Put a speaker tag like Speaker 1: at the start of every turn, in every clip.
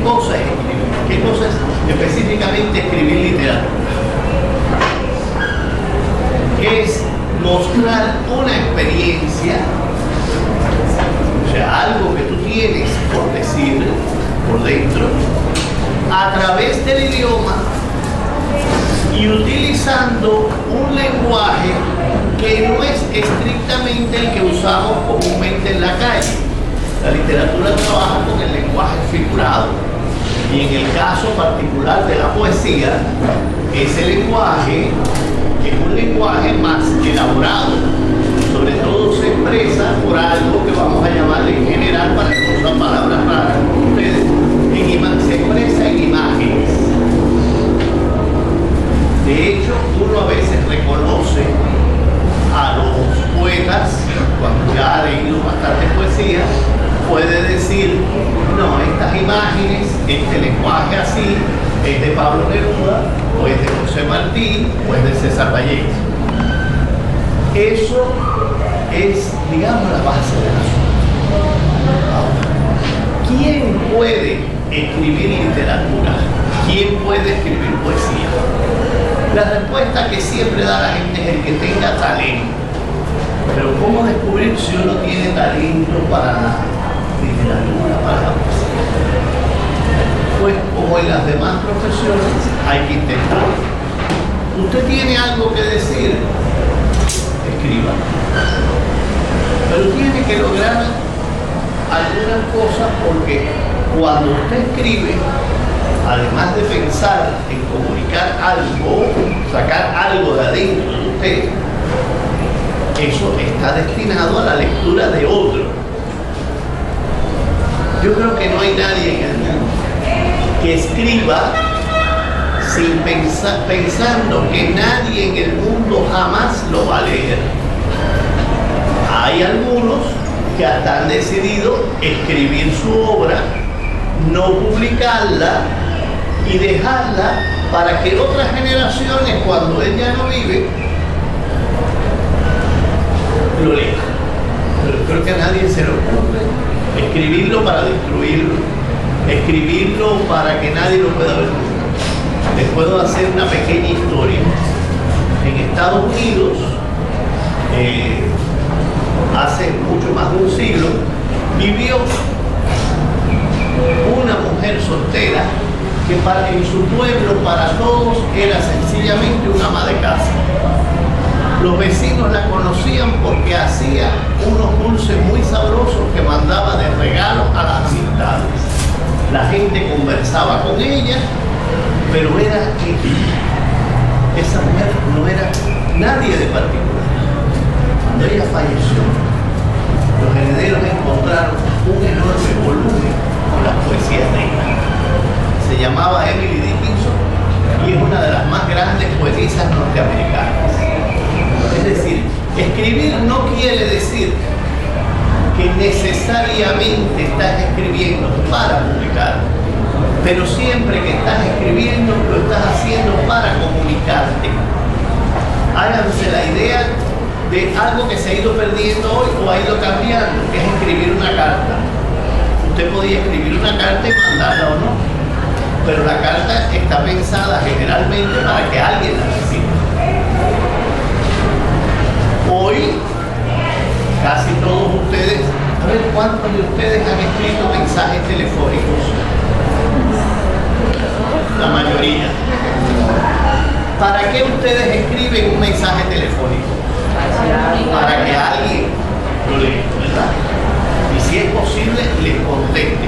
Speaker 1: cosa es escribir? ¿Qué cosa es específicamente escribir literatura? Es mostrar una experiencia, o sea, algo que tú tienes por decir, por dentro, a través del idioma y utilizando un lenguaje que no es estrictamente el que usamos comúnmente en la calle. La literatura trabaja con el lenguaje figurado y en el caso particular de la poesía, ese lenguaje es un lenguaje más elaborado, sobre todo se expresa por algo que vamos a llamar en general, para que no sean palabras raras como ustedes, se expresa en imágenes. De hecho, uno a veces reconoce a los poetas, cuando ya ha leído bastante poesía, puede decir, no, estas imágenes, este lenguaje así, es de Pablo Neruda, o es de José Martí, o es de César Vallejo. Eso es, digamos, la base del asunto. Ahora, ¿quién puede escribir literatura? ¿Quién puede escribir poesía? La respuesta que siempre da la gente es el que tenga talento. Pero ¿cómo descubrir si uno tiene talento para la literatura, para la poesía? Pues como en las demás profesiones hay que intentarlo. Usted tiene algo que decir, escriba. Pero tiene que lograr algunas cosas, porque cuando usted escribe, además de pensar en comunicar algo, sacar algo de adentro de usted, eso está destinado a la lectura de otro. Yo creo que no hay nadie en el mundo que escriba sin pensando que nadie en el mundo jamás lo va a leer. Hay algunos que hasta han decidido escribir su obra, no publicarla y dejarla para que otras generaciones, cuando él ya no vive, lo lean. Pero creo que a nadie se le ocurre escribirlo para destruirlo, escribirlo para que nadie lo pueda ver. Les puedo hacer una pequeña historia. En Estados Unidos, hace mucho más de un siglo, vivió una mujer soltera que en su pueblo para todos era sencillamente una ama de casa. Los vecinos la conocían porque hacía unos dulces muy sabrosos que mandaba de regalo a las amistades. La gente conversaba con ella, pero era esa mujer no era nadie de particular. Cuando ella falleció, los herederos encontraron un enorme volumen con las poesías de ella. Se llamaba Emily Dickinson y es una de las más grandes poetisas norteamericanas. Es decir, escribir no quiere decir que necesariamente estás escribiendo para publicar, pero siempre que estás escribiendo lo estás haciendo para comunicarte. Háganse la idea de algo que se ha ido perdiendo hoy o ha ido cambiando, que es escribir una carta. Usted podía escribir una carta y mandarla o no, pero la carta está pensada generalmente para que alguien la reciba. Hoy, casi todos ustedes, a ver cuántos de ustedes han escrito mensajes telefónicos. La mayoría. ¿Para qué ustedes escriben un mensaje telefónico? Para que alguien lo lea, ¿verdad? Y si es posible, les conteste.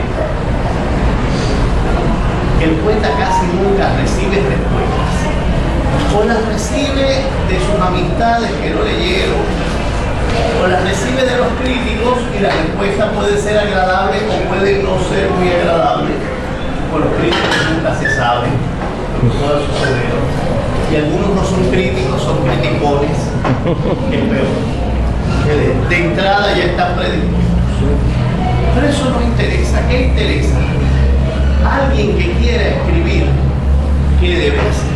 Speaker 1: El poeta casi nunca recibe respuestas. O las recibe de sus amistades que lo leyeron, o las recibe de los críticos y la respuesta puede ser agradable o puede no ser muy agradable. Con los críticos nunca se sabe lo que pueda suceder. Y algunos no son críticos, son criticones, que es peor. De entrada ya están predispuestos. Pero eso no interesa. ¿Qué interesa? Alguien que quiera escribir, ¿qué debe hacer?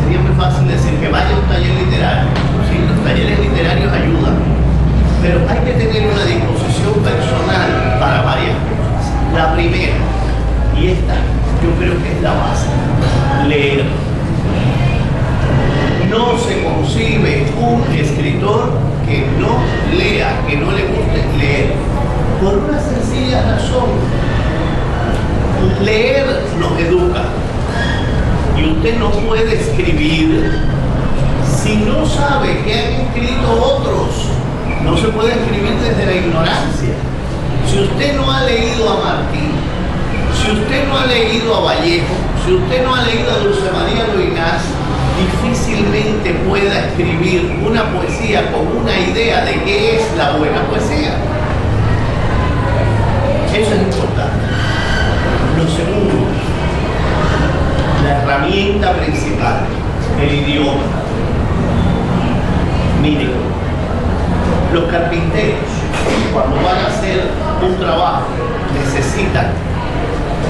Speaker 1: Sería muy fácil decir que vaya a un taller literario. Sí, los talleres literarios ayudan, pero hay que tener una disposición personal para tenía razón. Leer nos educa. Y usted no puede escribir si no sabe qué han escrito otros. No se puede escribir desde la ignorancia. Si usted no ha leído a Martín, si usted no ha leído a Vallejo, si usted no ha leído a Dulce María Loinás, difícilmente pueda escribir una poesía con una idea de qué es la buena poesía. Eso es importante. Lo segundo, la herramienta principal, el idioma. Miren, los carpinteros, cuando van a hacer un trabajo, necesitan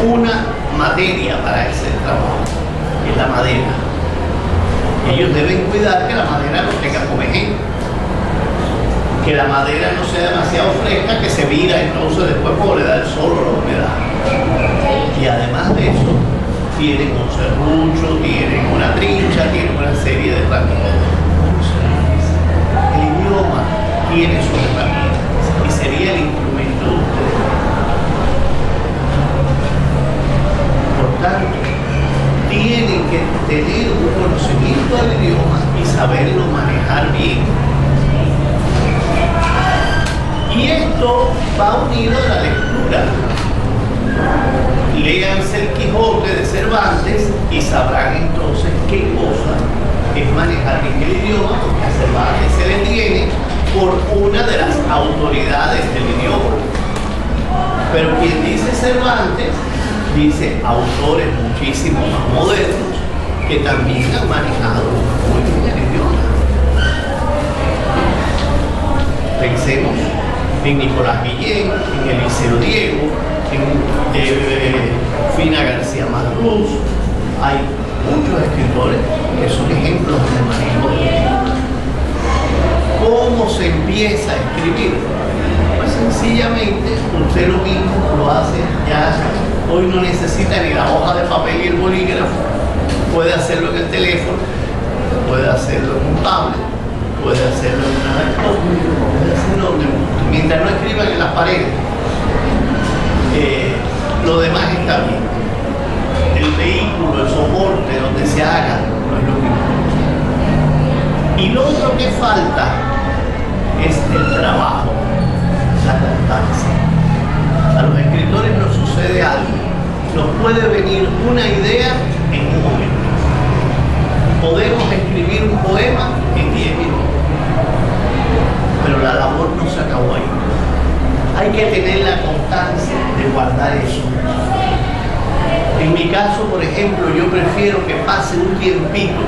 Speaker 1: una materia para ese trabajo, que es la madera. Ellos deben cuidar que la madera no tenga comején, que la madera no sea demasiado fresca, que se vira entonces después cuando le da el sol o la humedad. Y además de eso, tienen un serrucho, tienen una trincha, tienen una serie de herramientas. El idioma tiene sus herramientas y sería el instrumento de ustedes. Por tanto, tienen que tener un conocimiento del idioma y saberlo manejar bien. Y esto va unido a la lectura. Léanse el Quijote de Cervantes y sabrán entonces qué cosa es manejar bien el idioma, porque a Cervantes se le tiene por una de las autoridades del idioma. Pero quien dice Cervantes, dice autores muchísimo más modernos que también han manejado muy bien el idioma. Pensemos en Nicolás Guillén, en Eliseo Diego, en Fina García Marrús. Hay muchos escritores que son ejemplos de manejo del idioma. ¿Cómo se empieza a escribir? Pues sencillamente usted lo mismo lo hace ya. Hoy no necesita ni la hoja de papel y el bolígrafo. Puede hacerlo en el teléfono, puede hacerlo en un tablet, puede hacerlo en una laptop, puede hacerlo donde guste, mientras no escriban en las paredes. Lo demás está bien. El vehículo, el soporte donde se haga, no es lo mismo. Y lo otro que falta es el trabajo, la constancia. A los escritores nos sucede algo. Nos puede venir una idea en un momento. Podemos escribir un poema en 10 minutos. Pero la labor no se acabó ahí. Hay que tener la constancia de guardar eso. En mi caso, por ejemplo, yo prefiero que pase un tiempito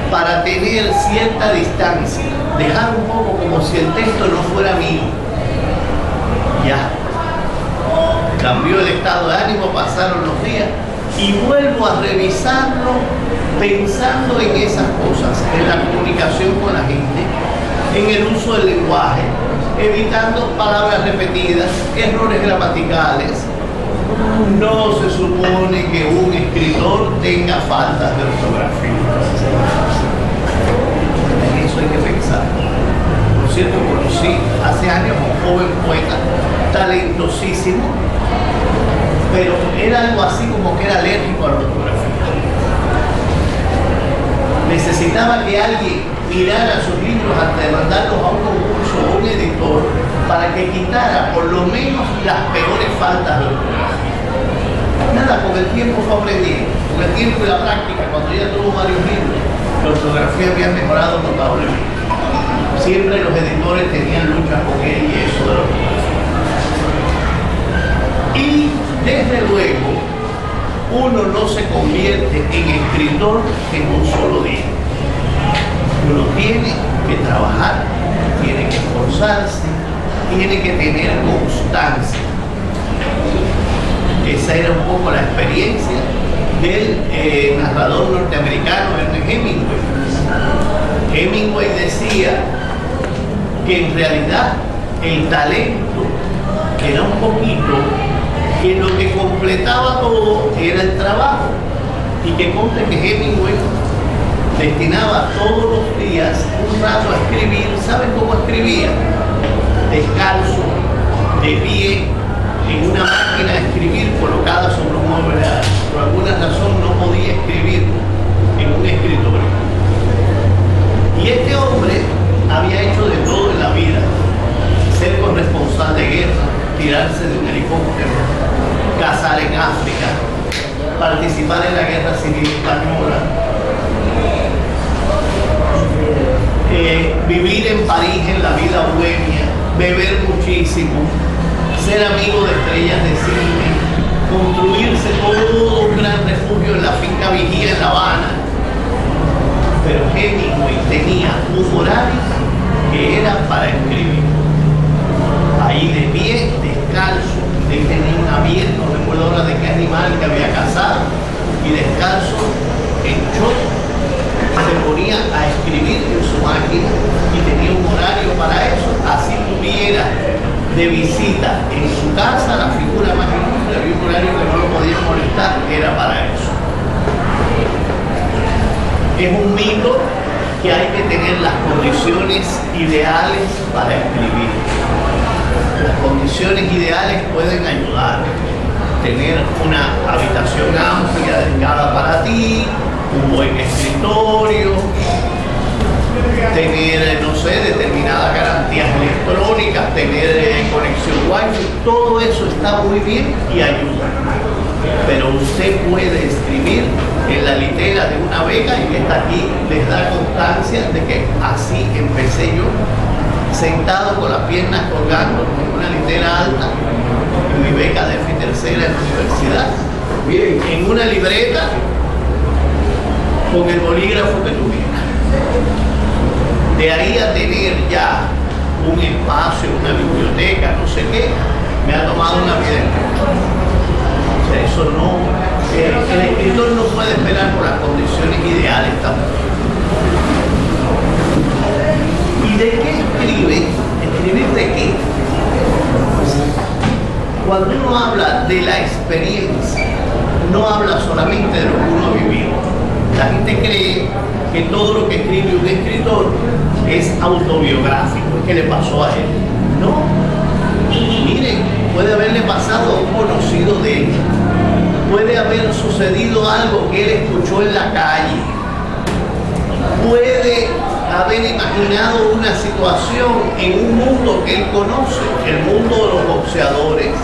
Speaker 1: para tener cierta distancia, dejar un poco como si el texto no fuera mío. Ya. Cambió el estado de ánimo, pasaron los días y vuelvo a revisarlo pensando en esas cosas, en la comunicación con la gente, en el uso del lenguaje, evitando palabras repetidas, errores gramaticales. No se supone que un escritor tenga faltas de ortografía. En eso hay que pensar. Por cierto, conocí hace años a un joven poeta talentosísimo, pero era algo así como que era alérgico a la ortografía. Necesitaba que alguien mirara sus libros antes de mandarlos a un concurso o un editor para que quitara por lo menos las peores faltas de ortografía. Nada, con el tiempo fue aprendiendo, con el tiempo y la práctica, cuando ya tuvo varios libros, la ortografía había mejorado notablemente. Siempre los editores tenían luchas con él y eso de la ortografía. Y desde luego, uno no se convierte en escritor en un solo día. Uno tiene que trabajar, tiene que esforzarse, tiene que tener constancia. Esa era un poco la experiencia del narrador norteamericano Ernest Hemingway. Hemingway decía que en realidad el talento era un poquito, que lo que completaba todo era el trabajo, y que conste que Hemingway destinaba todos los días un rato a escribir. ¿Saben cómo escribía? Descalzo, de pie, en este hombre había hecho de todo en la vida: ser corresponsal de guerra, tirarse de un helicóptero, cazar en África, participar en la guerra civil española, vivir en París en la vida bohemia, beber muchísimo, ser amigo de estrellas de cine, construirse todo un gran refugio en la finca Vigía en La Habana. Pero Hemingway tenía un horario que era para escribir. Ahí de pie, descalzo, él tenía un avión, no recuerdo ahora de qué animal que había cazado, y descalzo, en short, se ponía a escribir en su máquina y tenía un horario para eso. Así tuviera de visita en su casa la figura más ilustre, había un horario que no lo podía molestar, era para eso. Es un mito que hay que tener las condiciones ideales para escribir. Las condiciones ideales pueden ayudar. Tener una habitación amplia dedicada para ti, un buen escritorio, tener, no sé, determinadas garantías electrónicas, tener conexión wifi, todo eso está muy bien y ayuda. Pero usted puede escribir en la litera de una beca, y que está aquí les da constancia de que así empecé yo, sentado con las piernas colgando en una litera alta, en mi beca de tercera en la universidad, miren, en una libreta con el bolígrafo que tuviera. De ahí a tener ya un espacio, una biblioteca, no sé qué, me ha tomado una vida entera. O sea, eso no, el escritor no puede esperar por las condiciones ideales tampoco. ¿Y de qué escribe? ¿Escribir de qué? Cuando uno habla de la experiencia, no habla solamente de lo que uno ha vivido. La gente cree que todo lo que escribe un escritor es autobiográfico, es que le pasó a él. No. Miren, puede haberle pasado a un conocido de él. Puede haber sucedido algo que él escuchó en la calle. Puede haber imaginado una situación en un mundo que él conoce, el mundo de los boxeadores,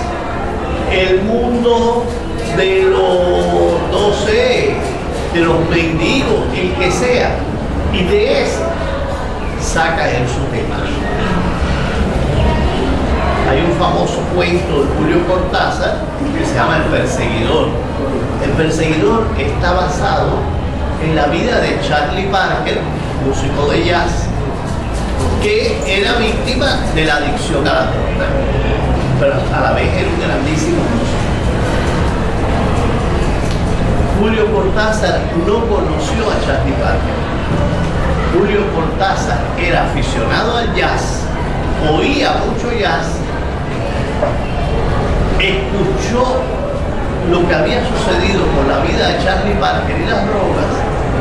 Speaker 1: el mundo de los, no sé, de los mendigos, el que sea, y de eso saca él su tema. Hay un famoso cuento de Julio Cortázar que se llama El Perseguidor. El Perseguidor está basado en la vida de Charlie Parker, músico de jazz, que era víctima de la adicción a la droga, pero a la vez era un grandísimo músico. Julio Cortázar no conoció a Charlie Parker. Julio Cortázar era aficionado al jazz, oía mucho jazz, escuchó lo que había sucedido con la vida de Charlie Parker y las drogas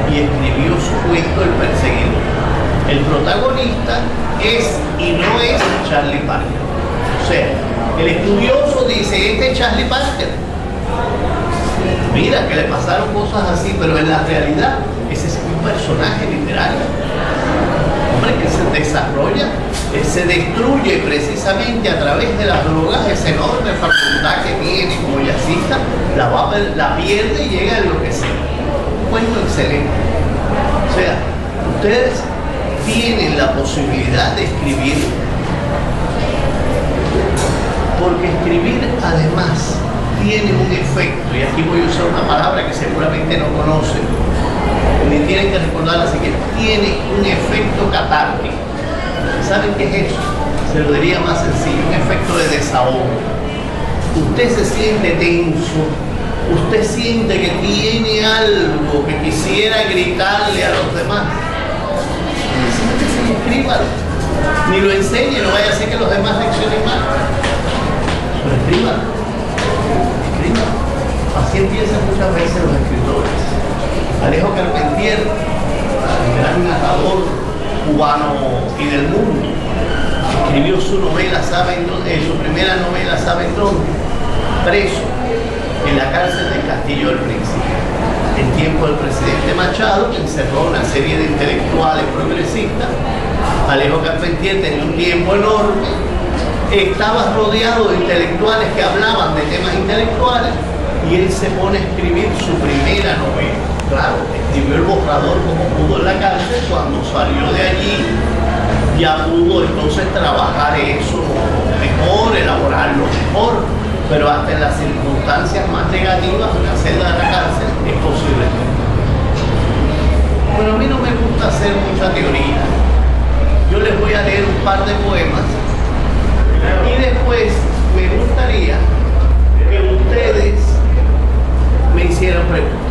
Speaker 1: y escribió su cuento El Perseguidor. El protagonista es y no es Charlie Parker. O sea, el estudioso dice, este es Charlie Parker. Mira que le pasaron cosas así, pero en la realidad ese es un personaje literario. Hombre, que se desarrolla, se destruye precisamente a través de las drogas esa enorme facultad que tiene como jazzista, la pierde y llega a enloquecer. Un cuento excelente. O sea, ustedes tienen la posibilidad de escribir, porque escribir además tiene un efecto, y aquí voy a usar una palabra que seguramente no conocen, ni tienen que recordarla, así que tiene un efecto catártico. ¿Saben qué es eso? Se lo diría más sencillo, un efecto de desahogo. Usted se siente tenso, usted siente que tiene algo que quisiera gritarle a los demás. Escríbalo, ni lo enseñe, no vaya a ser que los demás reaccionen mal, pero escríbalo. Así empiezan muchas veces los escritores. Alejo Carpentier, el gran narrador cubano y del mundo, escribió su novela, su primera novela, ¿saben dónde? Preso, en la cárcel del Castillo del Príncipe. el tiempo del presidente Machado, que encerró una serie de intelectuales progresistas. Alejo Carpentier tenía un tiempo enorme, estaba rodeado de intelectuales que hablaban de temas intelectuales, y él se pone a escribir su primera novela. Claro, escribió el borrador como pudo en la cárcel. Cuando salió de allí ya pudo entonces trabajar eso mejor, elaborarlo mejor, pero hasta en las circunstancias más negativas de la celda de la cárcel es posible. Bueno, a mí no me gusta hacer mucha teoría. Yo les voy a leer un par de poemas y después me gustaría que ustedes me hicieran preguntas.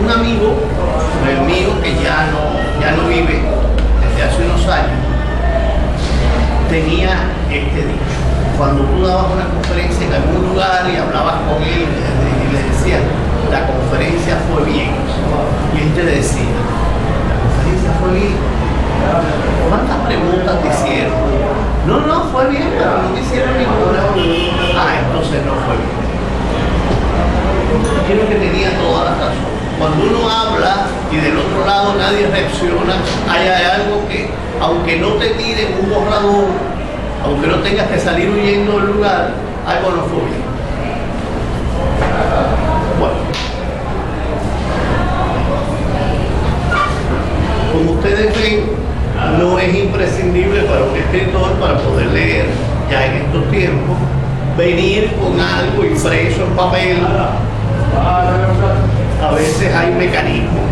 Speaker 1: Un amigo mío que ya no vive desde hace unos años tenía este dicho. Cuando tú dabas una conferencia en algún lugar y hablabas con él y le decías, la conferencia fue bien, y él te decía, la conferencia fue bien. ¿Cuántas preguntas te hicieron? No, fue bien, pero no te hicieron ninguna. Entonces no fue bien. Creo que tenía toda la razón. Cuando uno habla y del otro lado nadie reacciona, hay algo que, aunque no te tiren un borrador, aunque no tengas que salir huyendo del lugar, algo no fue bien. Bueno, como ustedes ven, no es imprescindible para un escritor, para poder leer ya en estos tiempos, venir con algo impreso en papel. A veces hay mecanismos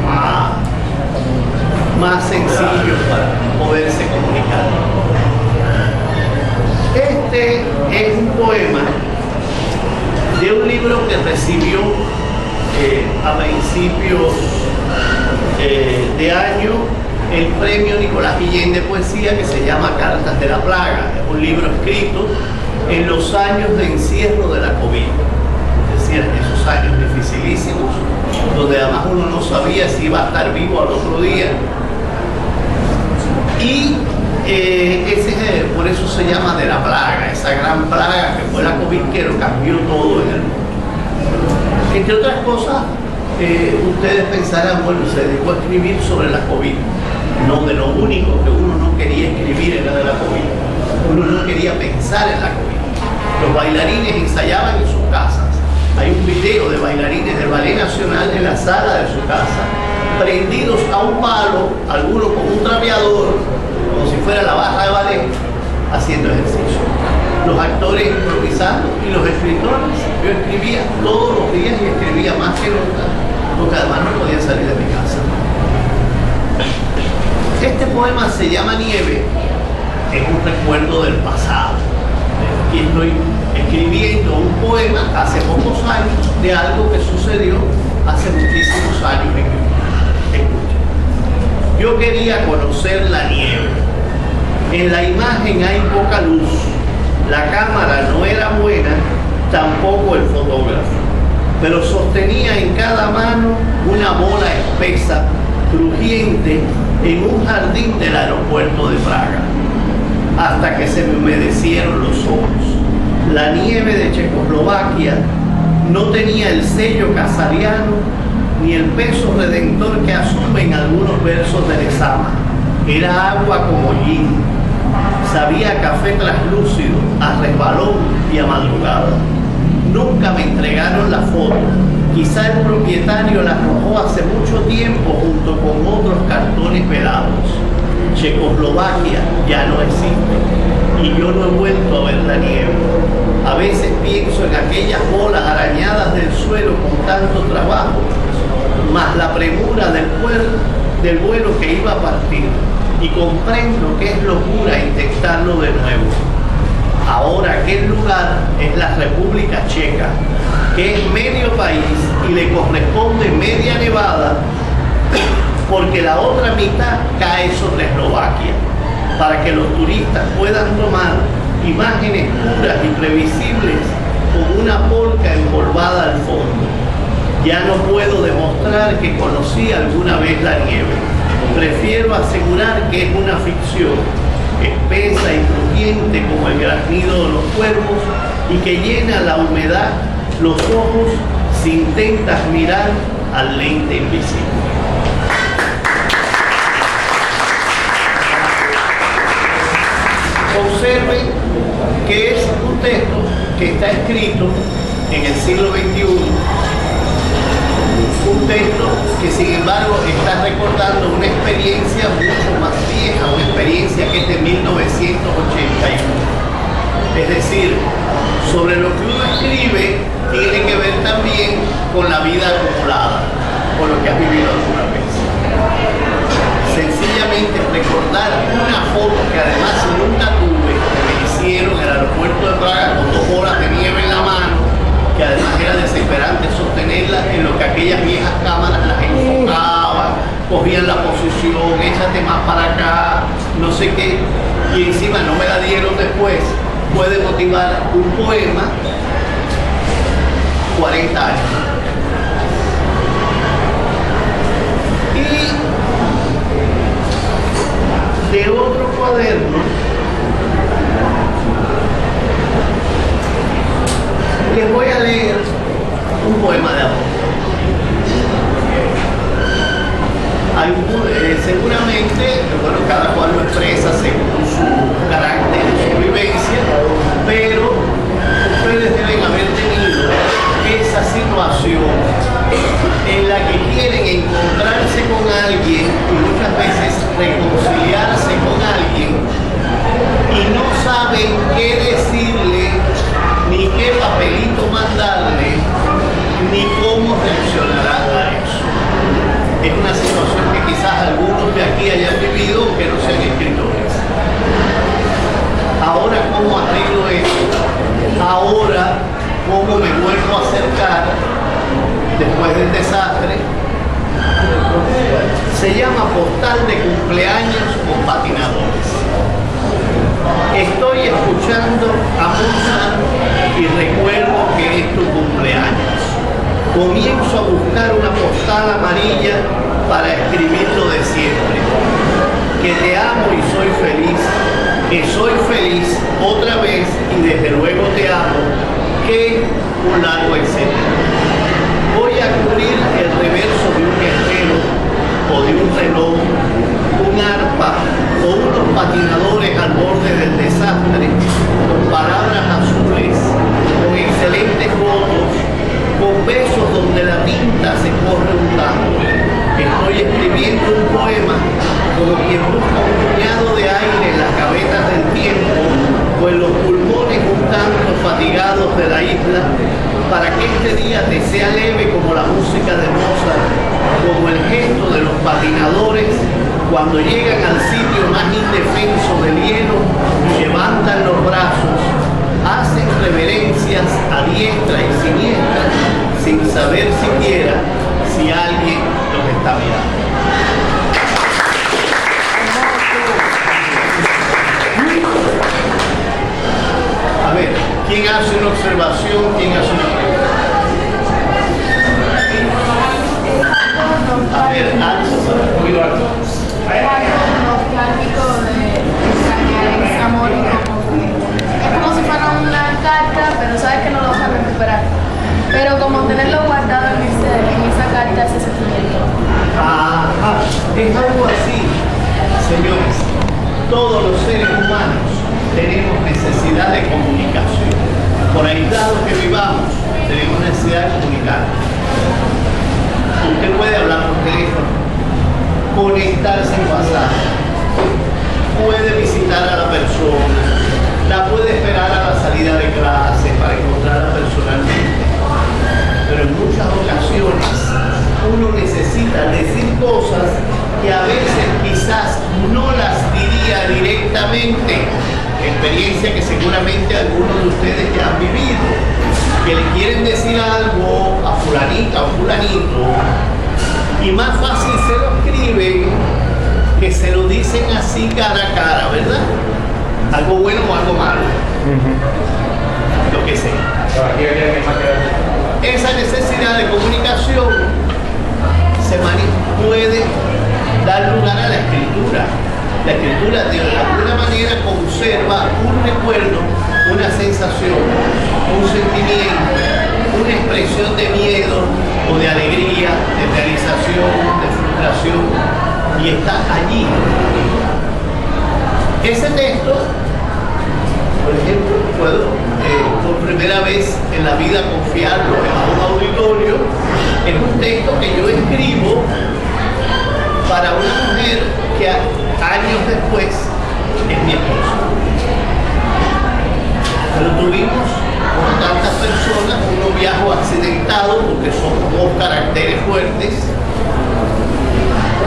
Speaker 1: más sencillos para poderse comunicar. Este es un poema de un libro que recibió a principios de año el premio Nicolás Guillén de poesía, que se llama Cartas de la Plaga. Es un libro escrito en los años de encierro de la COVID. Es decir, esos años dificilísimos, donde además uno no sabía si iba a estar vivo al otro día. Y por eso se llama de la plaga, esa gran plaga que fue la COVID, que lo cambió todo en el mundo. Entre otras cosas, ustedes pensarán, bueno, se dedicó a escribir sobre la COVID. No, de lo único que uno no quería escribir era de la COVID. Uno no quería pensar en la COVID. Los bailarines ensayaban en sus casas. Hay un video de bailarines del Ballet Nacional en la sala de su casa, prendidos a un palo, algunos con un trapeador, como si fuera la barra de ballet, haciendo ejercicio. Los actores improvisando y los escritores. Yo escribía todos los días y escribía más que nunca, porque además no podía salir de mi casa. Este poema se llama Nieve, es un recuerdo del pasado. Y estoy escribiendo un poema hace pocos años de algo que sucedió hace muchísimos años en mi vida. Escuchen. Yo quería conocer la nieve. En la imagen hay poca luz. La cámara no era buena, tampoco el fotógrafo. Pero sostenía en cada mano una bola espesa, crujiente, en un jardín del aeropuerto de Praga, hasta que se me humedecieron los ojos. La nieve de Checoslovaquia no tenía el sello casariano ni el peso redentor que asumen algunos versos de Lezama. Era agua como gin, sabía a café traslúcido, a resbalón y a madrugada. Nunca me entregaron la foto. Quizá el propietario la arrojó hace mucho tiempo junto con otros cartones velados. Checoslovaquia ya no existe y yo no he vuelto a ver la nieve. A veces pienso en aquellas bolas arañadas del suelo con tanto trabajo, más la premura del vuelo que iba a partir, y comprendo que es locura intentarlo de nuevo. Ahora aquel lugar es la República Checa, que es medio país y le corresponde media nevada, porque la otra mitad cae sobre Eslovaquia, para que los turistas puedan tomar imágenes puras y previsibles con una polca empolvada al fondo. Ya no puedo demostrar que conocí alguna vez la nieve. Prefiero asegurar que es una ficción, espesa y crujiente como el graznido de los cuervos, y que llena la humedad los ojos si intentas mirar al lente invisible. Observen que es un texto que está escrito en el siglo XXI, un texto que sin embargo está recordando una experiencia mucho más vieja, una experiencia que es de 1981. Es decir, sobre lo que uno escribe tiene que ver también con la vida acumulada, con lo que has vivido alguna vez. Sencillamente recordar una foto que además nunca tuve, que me hicieron en el aeropuerto de Praga con 2 horas de nieve en la mano, que además era desesperante sostenerla, en lo que aquellas viejas cámaras las enfocaban, cogían la posición, échate más para acá, no sé qué, y encima no me la dieron después. Puede motivar un poema 40 años. Y de otro cuaderno les voy a leer un poema de amor. Seguramente, bueno, cada cual lo expresa según su carácter, su vivencia, pero ustedes deben haber tenido esa situación en la que quieren encontrarse con alguien y muchas veces reconciliarse con alguien y no saben qué decirle, ni qué papelito mandarle, ni cómo reaccionará a eso. Es una situación que quizás algunos de aquí hayan vivido, que no sean escritores. Ahora, ¿cómo arreglo esto? Ahora, ¿cómo me vuelvo a acercar después del desastre? Se llama postal de cumpleaños con patinadores. Estoy escuchando a Mozart y recuerdo que es tu cumpleaños. Comienzo a buscar una postal amarilla para escribir lo de siempre. Que te amo y soy feliz, que soy feliz otra vez y desde luego te amo, que un largo etcétera. Voy a cubrir el reverso de un guerrero o de un reloj, un arpa o unos patinadores al borde del desastre, con palabras azules, con excelentes fotos, con besos donde la tinta se corre un tanto. Estoy escribiendo un poema como quien busca un puñado de aire en las gavetas del tiempo o en los pulmones un tanto fatigados de la isla, para que este día te sea leve como la música de Mozart, como el gesto de los patinadores cuando llegan al sitio más indefenso del hielo, levantan los brazos, hacen reverencias a diestra y siniestra sin saber siquiera si alguien los está mirando. A ver, ¿quién hace una observación? ¿Quién hace una pregunta? A ver, muy alto.
Speaker 2: Es algo nostálgico de extrañar ese amor y es como si fuera una carta, pero sabes que no lo vas a recuperar. Pero como tenerlo guardado en esa carta, ese sentimiento.
Speaker 1: Es algo así, señores. Todos los seres humanos tenemos necesidad de comunicación. Por aislados que vivamos, tenemos necesidad de comunicar. Usted puede hablar por teléfono, conectarse en WhatsApp, puede visitar a la persona, la puede esperar a la salida de clase para encontrarla personalmente. Pero en muchas ocasiones uno necesita decir cosas que a veces quizás no las diría directamente. Experiencia que seguramente algunos de ustedes ya han vivido, que le quieren decir algo a fulanita o fulanito y más fácil se lo escriben que se lo dicen así cara a cara, ¿verdad? Algo bueno o algo malo, lo que sea. Esa necesidad de comunicación puede dar lugar a la escritura. La escritura de alguna manera conserva un recuerdo, una sensación, un sentimiento, una expresión de miedo o de alegría, de y está allí. Ese texto, por ejemplo, puedo por primera vez en la vida confiarlo en un auditorio. Es un texto que yo escribo para una mujer que años después es mi esposa. Pero tuvimos, como tantas personas, un noviazgo accidentado porque somos dos caracteres fuertes.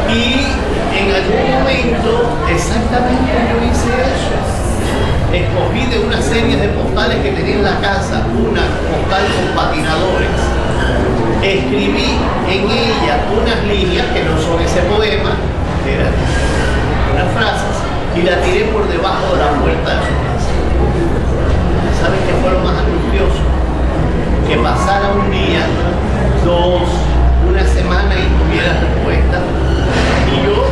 Speaker 1: Y en algún momento, exactamente yo hice eso. Escogí de una serie de postales que tenía en la casa, una postal con patinadores. Escribí en ella unas líneas que no son ese poema, eran unas frases, y la tiré por debajo de la puerta de su casa. ¿Saben qué fue lo más angustioso? Que pasara un día, dos, una semana y tuviera respuesta. Y yo,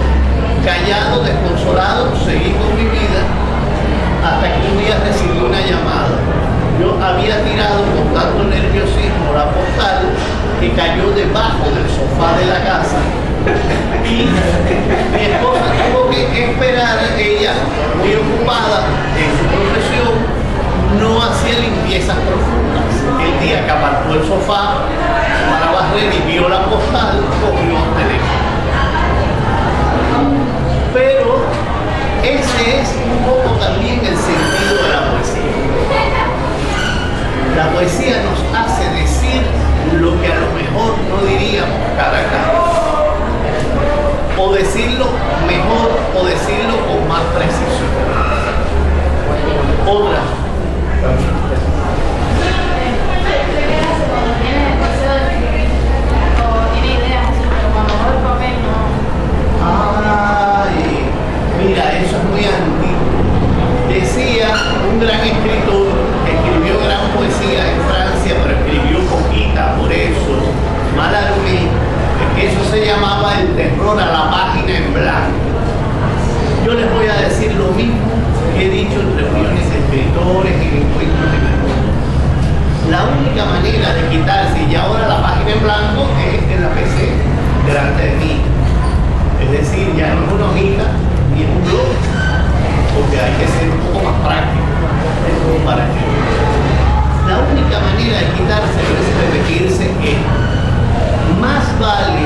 Speaker 1: callado, desconsolado, seguí con mi vida hasta que un día recibí una llamada. Yo había tirado con tanto nerviosismo la postal que cayó debajo del sofá de la casa. Y mi esposa tuvo que esperar, ella muy ocupada en su profesión, no hacía limpiezas profundas. El día que apartó el sofá para barrer y vio la postal, cogió el teléfono. Pero ese es un poco también el sentido de la poesía. La poesía nos hace decir lo que a lo mejor no diríamos cara a cara. O decirlo mejor o decirlo con más precisión. Otra. Ay, mira, eso es muy antiguo. Decía un gran escritor que escribió gran poesía en Francia, pero escribió poquita, por eso, Mallarmé, que eso se llamaba el terror a la página en blanco. Yo les voy a decir lo mismo que he dicho en reuniones de escritores y en encuentros en el mundo. La única manera de quitarse, y ahora la página en blanco es en la PC, delante de mí. Es decir, ya no es una hojita ni es un blog, porque hay que ser un poco más práctico. Para que la única manera de quitarse es repetirse que más vale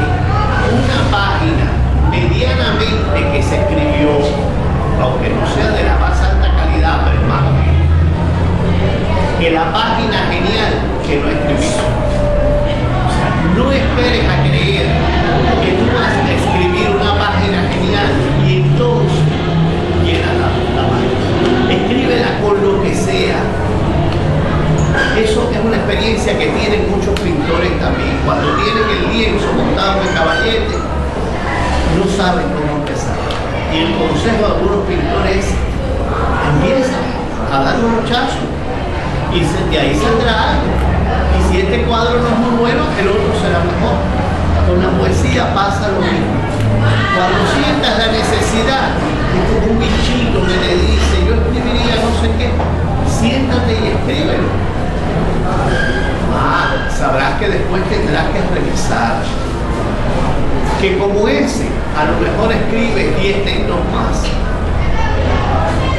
Speaker 1: una página medianamente que se escribió, aunque no sea de la más alta calidad, pero es más que la página genial que no escribiste. O sea, no esperes a creer que tú vas a escribir una página genial y entonces llena la página. Escríbela con lo que sea. Eso es una experiencia que tienen muchos pintores también. Cuando tienen el lienzo montado en caballete, no saben cómo empezar. Y el consejo de algunos pintores es: empieza a dar un muchacho y de ahí saldrá algo. Y si este cuadro no es muy bueno, el otro será mejor. Con la poesía pasa lo mismo. Cuando sientas la necesidad, es como un bichito que te dice: yo escribiría no sé qué, siéntate y escríbelo. Sabrás que después tendrás que revisar. Que como ese, a lo mejor escribes 10 textos más.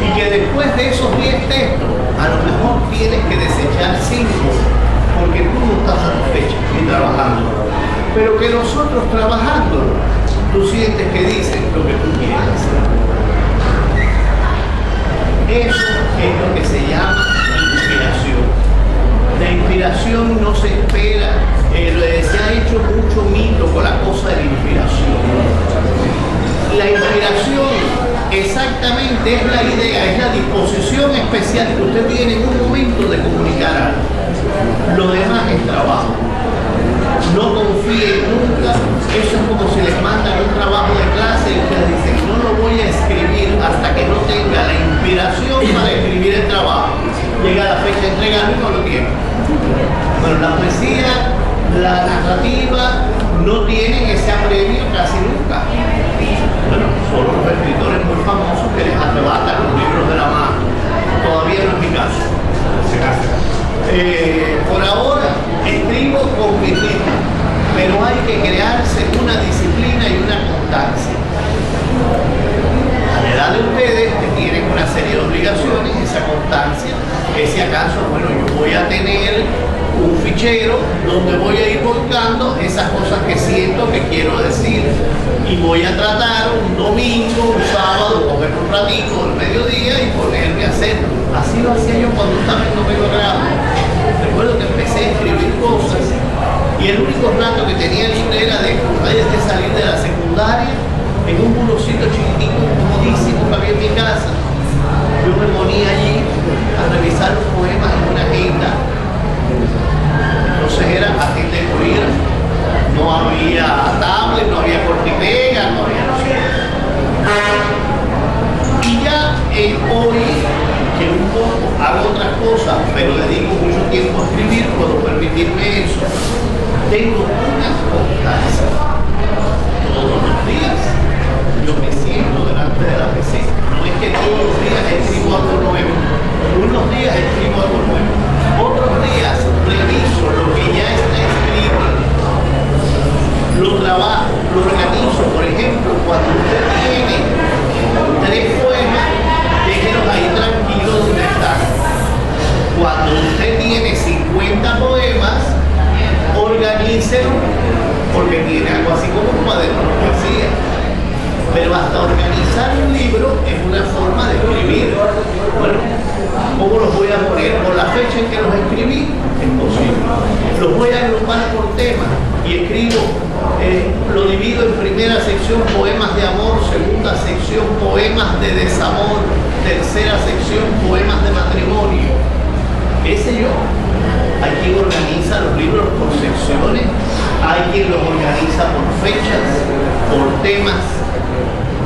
Speaker 1: Y que después de esos 10 textos, a lo mejor tienes que desechar 5, porque tú no estás satisfecho ni trabajando. Pero que nosotros trabajando, tú sientes que dices lo que tú quieres. Eso es lo que se llama inspiración. La inspiración no se espera, se ha hecho mucho mito con la cosa de la inspiración. La inspiración exactamente es la idea, es la disposición especial que usted tiene en un momento de comunicar algo. Lo demás es trabajo. No confíen nunca. Eso es como si les mandan un trabajo de clase y ustedes dicen: no lo voy a escribir hasta que no tenga la inspiración para escribir el trabajo. Llega la fecha de entregarlo y no lo tiene. Bueno, la poesía, la narrativa no tienen ese apremio casi nunca. Bueno, son los escritores muy famosos que les arrebatan los libros de la mano. Todavía no es mi caso. Por ahora escribo con mi ritmo, pero hay que crearse una disciplina y una constancia. ustedes que tienen una serie de obligaciones, esa constancia, que si acaso, bueno, yo voy a tener un fichero donde voy a ir volcando esas cosas que siento que quiero decir y voy a tratar un domingo, un sábado, coger un ratito al mediodía y ponerme a hacerlo. Así lo hacía yo cuando estaba en noveno grado. Recuerdo que empecé a escribir cosas y el único rato que tenía libre era antes de salir de la secundaria, en un burocito chiquitico, comodísimo que había en mi casa. Yo me ponía allí a revisar los poemas en una agenda. Entonces era agenda de bolígrafo, no había tablet, no había corte y pega, no había no sé. Y ya hoy, que un poco hago otras cosas, pero dedico mucho tiempo a escribir, puedo permitirme eso. Tengo una constancia. Todos los días yo me siento delante de la PC. No es que todos los días escribo algo nuevo. Unos días escribo algo nuevo. Otros días reviso lo que ya está escrito. Lo trabajo, lo organizo. Por ejemplo, cuando usted tiene 3 poemas, déjelos ahí tranquilos donde están. Cuando usted tiene 50 poemas, organícelo, porque tiene algo así como un cuaderno de poesía. Pero hasta organizar un libro es una forma de escribir. Bueno, ¿cómo los voy a poner? Por la fecha en que los escribí, es posible. Los voy a agrupar por tema y escribo, lo divido en primera sección poemas de amor, segunda sección poemas de desamor, tercera sección poemas de matrimonio. Ese yo. Hay quien organiza los libros por secciones, hay quien los organiza por fechas, por temas,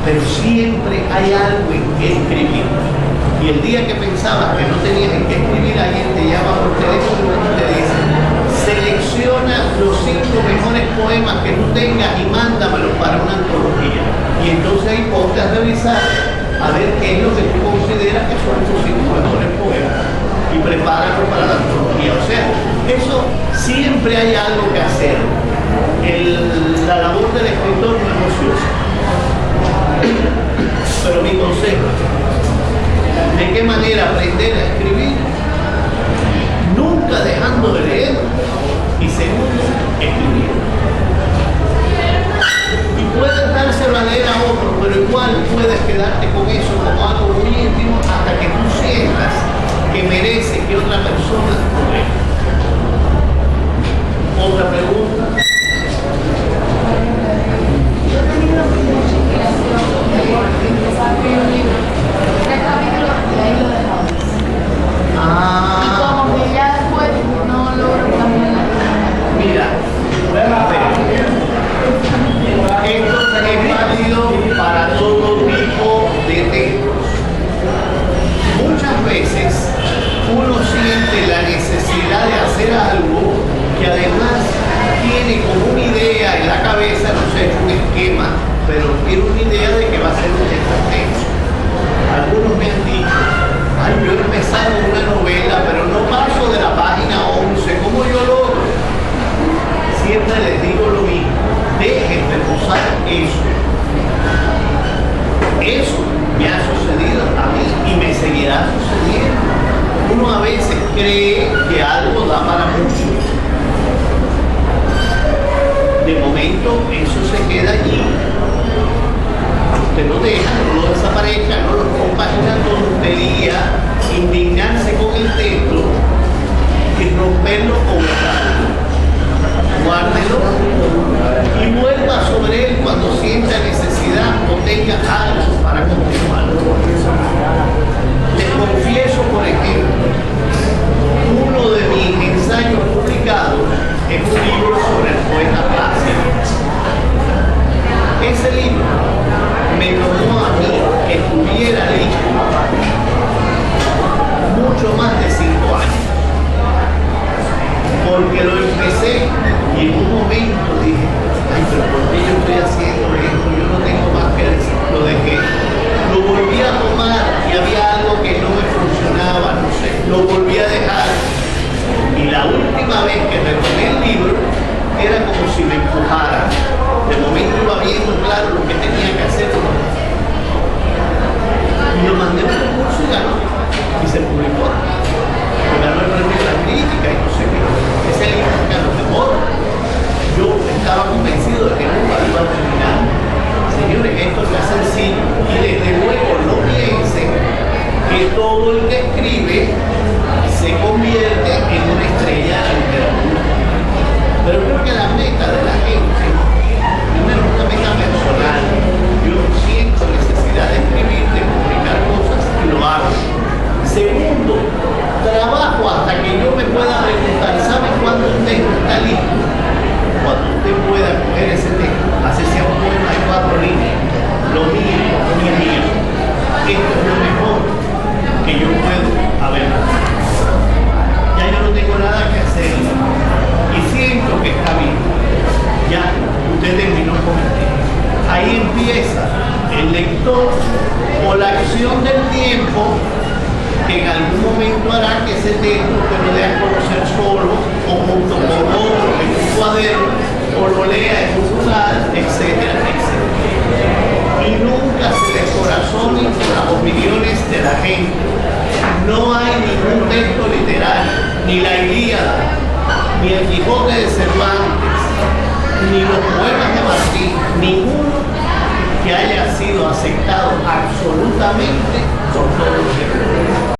Speaker 1: pero siempre hay algo en que escribir. Y el día que pensabas que no tenías en qué escribir, alguien te llama por teléfono y te dice: selecciona los 5 mejores poemas que tú tengas y mándamelos para una antología. Y entonces ahí ponte a revisar a ver qué es lo que tú consideras que son tus 5 mejores poemas y prepáralo para la antología. O sea, eso siempre hay algo que hacer. La labor del escritor no es ociosa. Pero mi consejo: ¿de qué manera aprender a escribir? Nunca dejando de leer, y segundo, escribir. Y puedes dárselo a leer a otro, pero igual puedes quedarte con eso como algo muy íntimo hasta que tú sientas que merece que otra persona lo lea. Otra pregunta.
Speaker 2: Yo he tenido mucha inspiración de empezar a escribir un libro, 3 capítulos y ahí lo dejaba. Y como que ya después no logro cambiar la vida.
Speaker 1: Mira, esto es válido para todo tipo de textos. Muchas veces uno siente la necesidad de hacer algo que además tiene como una idea en la cabeza, no sé, un esquema, pero tiene una idea de que va a ser un texto. Algunos me han dicho: ay, yo he empezado una novela, pero no paso de la página 11, ¿cómo yo logro? Siempre les digo lo mismo: dejen de usar eso. Eso me ha sucedido a mí y me seguirá sucediendo. Uno a veces cree que algo da para mucho. De momento eso se queda allí. Usted lo deja, no lo desaparezca, no lo compagina con tontería, indignarse con el texto y romperlo o botarlo. Guárdelo y vuelva sobre él cuando sienta necesidad o tenga algo para continuar. Les confieso, por ejemplo, uno de mis ensayos publicados es un libro sobre el poeta Plácido. Ese libro me tomó a mí que estuviera listo mucho más de 5 años, porque lo empecé y en un momento dije: ay, pero ¿por qué yo estoy haciendo esto? Yo no tengo más que decir. Lo dejé. Lo volví a tomar y había algo que no me funcionaba, no sé. Lo volví a dejar. Y la última vez que retomé el libro era como si me empujara. De momento iba viendo claro lo que tenía que hacer. texto está listo, cuando usted pueda coger ese texto, así sea un poema de 4 líneas, lo mío, esto es lo mejor que yo puedo haber hecho. Ya yo no tengo nada que hacer y siento que está bien. Ya, usted terminó con el texto. Ahí empieza el lector o la acción del tiempo que en algún momento hará que ese texto usted lo dé a conocer solo o junto con otro en un cuaderno o lo lea en un lugar, etcétera, etcétera. Y nunca se descorazone con las opiniones de la gente. No hay ningún texto literario, ni la Ilíada, ni el Quijote de Cervantes, ni los poemas de Martín, ninguno que haya sido aceptado absolutamente por todos los lectores.